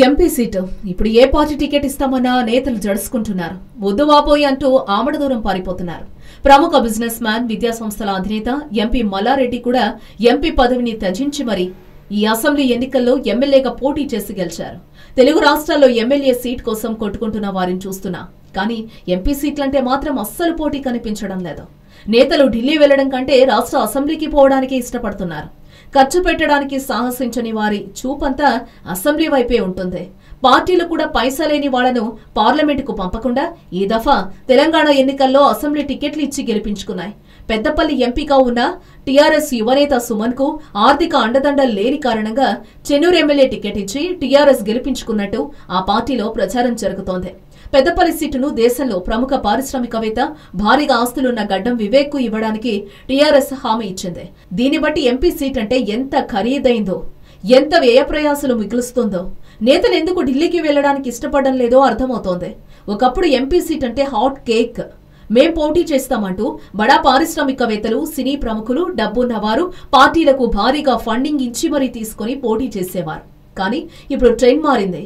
MP seat ఇప్పుడు ఏ party ticket ఇస్తామన్నా నేతలు జడుసుకుంటున్నారు. వద్దువాపోయి అంటూ ఆమడ దూరం పారిపోతున్నారు. ప్రముఖ బిజినెస్ మ్యాన్, విద్యా సంస్థల అధినేత ఎంపీ మల్లారెడ్డి కూడా ఎంపీ పదవిని త్యజించి మరి ఈ అసెంబ్లీ ఎన్నికల్లో ఎమ్మెల్యేగా పోటీ చేసి గెలిచారు. తెలుగు రాష్ట్రాల్లో ఎమ్మెల్యే సీట్ కోసం కొట్టుకుంటున్న వారిని చూస్తున్నా కానీ ఎంపీ సీట్లంటే మాత్రం అస్సలు పోటీ కనిపించడం లేదు. నేతలు ఢిల్లీ వెళ్లడం కంటే రాష్ట్ర అసెంబ్లీకి పోవడానికి ఇష్టపడుతున్నారు. ఖర్చు పెట్టడానికి సాహసించని వారి చూపంతా అసెంబ్లీ వైపే ఉంటుంది. పార్టీలు కూడా పైసా లేని వాళ్లను పార్లమెంటుకు పంపకుండా ఈ దఫా తెలంగాణ ఎన్నికల్లో అసెంబ్లీ టికెట్లు ఇచ్చి గెలిపించుకున్నాయి. పెద్దపల్లి ఎంపీగా ఉన్న టీఆర్ఎస్ యువనేత సుమన్ కు ఆర్థిక అండదండలు లేని కారణంగా చెన్నూరు ఎమ్మెల్యే టికెట్ ఇచ్చి టీఆర్ఎస్ గెలిపించుకున్నట్టు ఆ పార్టీలో ప్రచారం జరుగుతోంది. పెద్దపల్లి సీటును దేశంలో ప్రముఖ పారిశ్రామికవేత్త, భారీగా ఆస్తులున్న గడ్డం వివేక్ కు ఇవ్వడానికి టీఆర్ఎస్ హామీ ఇచ్చింది. దీన్ని బట్టి ఎంపీ సీట్ అంటే ఎంత ఖరీదైందో, ఎంత వ్యయప్రయాసలు మిగులుస్తుందో, నేతలు ఎందుకు ఢిల్లీకి వెళ్లడానికి ఇష్టపడడం లేదో అర్థమవుతోంది. ఒకప్పుడు ఎంపీ సీట్ అంటే హాట్ కేక్. మేం పోటీ చేస్తామంటూ బడా పారిశ్రామికవేత్తలు, సినీ ప్రముఖులు, డబ్బున్నవారు పార్టీలకు భారీగా ఫండింగ్ ఇచ్చి మరీ తీసుకుని పోటీ చేసేవారు. కానీ ఇప్పుడు ట్రెండ్ మారింది.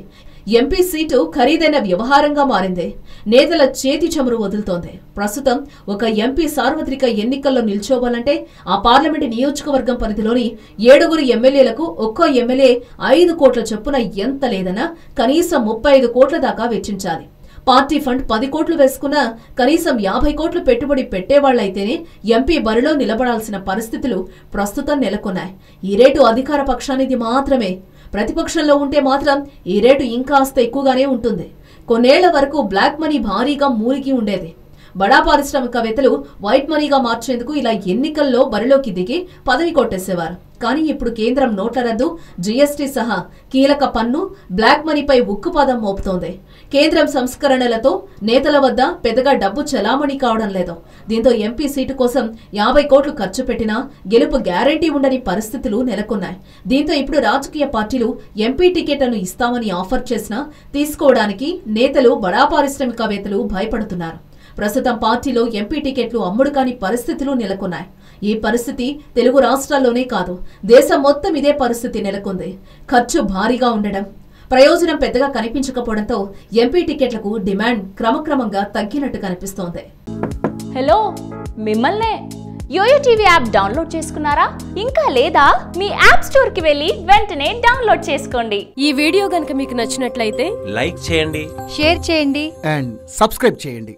ఎంపీ సీటు ఖరీదైన వ్యవహారంగా మారింది. నేతల చేతి చమురు వదులుతోంది. ప్రస్తుతం ఒక ఎంపీ సార్వత్రిక ఎన్నికల్లో నిల్చోవాలంటే ఆ పార్లమెంటు నియోజకవర్గం పరిధిలోని 7 ఎమ్మెల్యేలకు ఒక్కో ఎమ్మెల్యే 5 కోట్ల చొప్పున ఎంత లేదన్నా కనీసం 35 కోట్ల దాకా వెచ్చించాలి. పార్టీ ఫండ్ 10 కోట్లు వేసుకున్నా కనీసం 50 కోట్లు పెట్టుబడి పెట్టేవాళ్లైతేనే ఎంపీ బరిలో నిలబడాల్సిన పరిస్థితులు ప్రస్తుతం నెలకొన్నాయి. ఈ రేటు అధికార పక్షానిది మాత్రమే. ప్రతిపక్షంలో ఉంటే మాత్రం ఈ రేటు ఇంకాస్త ఎక్కువగానే ఉంటుంది. కొన్నేళ్ల వరకు బ్లాక్ మనీ భారీగా మూలిగి ఉండేది. బడా పారిశ్రామికవేత్తలు వైట్ మనీగా మార్చేందుకు ఇలా ఎన్నికల్లో బరిలోకి దిగి పదవి కొట్టేసేవారు. కానీ ఇప్పుడు కేంద్రం నోట్ల రద్దు, జీఎస్టీ సహా కీలక పన్ను, బ్లాక్ మనీపై ఉక్కుపాదం మోపుతోంది. కేంద్రం సంస్కరణలతో నేతల వద్ద పెద్దగా డబ్బు చలామణి కావడం లేదు. దీంతో ఎంపీ సీటు కోసం 50 కోట్లు ఖర్చు పెట్టినా గెలుపు గ్యారంటీ ఉండని పరిస్థితులు నెలకొన్నాయి. దీంతో ఇప్పుడు రాజకీయ పార్టీలు ఎంపీ టికెట్లను ఇస్తామని ఆఫర్ చేసినా తీసుకోవడానికి నేతలు, బడా పారిశ్రామికవేత్తలు భయపడుతున్నారు. ప్రస్తుతం పార్టీలో ఎంపీ టికెట్లు అమ్ముడు కాని పరిస్థితులు నెలకొన్నాయి. ఈ పరిస్థితి తెలుగు రాష్ట్రాల్లోనే కాదు, దేశం మొత్తం ఇదే పరిస్థితి నెలకొంది. ఖర్చు భారీగా ఉండడం, ప్రయోజనం పెద్దగా కనిపించకపోవడంతో ఎంపీ టికెట్లకు డిమాండ్ క్రమక్రమంగా తగ్గినట్టు కనిపిస్తోంది. హలో, మిమ్మల్నే యోయో టీవీ యాప్ డౌన్లోడ్ చేసుకున్నారా? ఇంకా లేదా? మీ యాప్ స్టోర్ కి వెళ్ళి వెంటనే డౌన్లోడ్ చేసుకోండి. ఈ వీడియో గనుక మీకు నచ్చినట్లయితే లైక్ చేయండి, షేర్ చేయండి అండ్ సబ్స్క్రైబ్ చేయండి.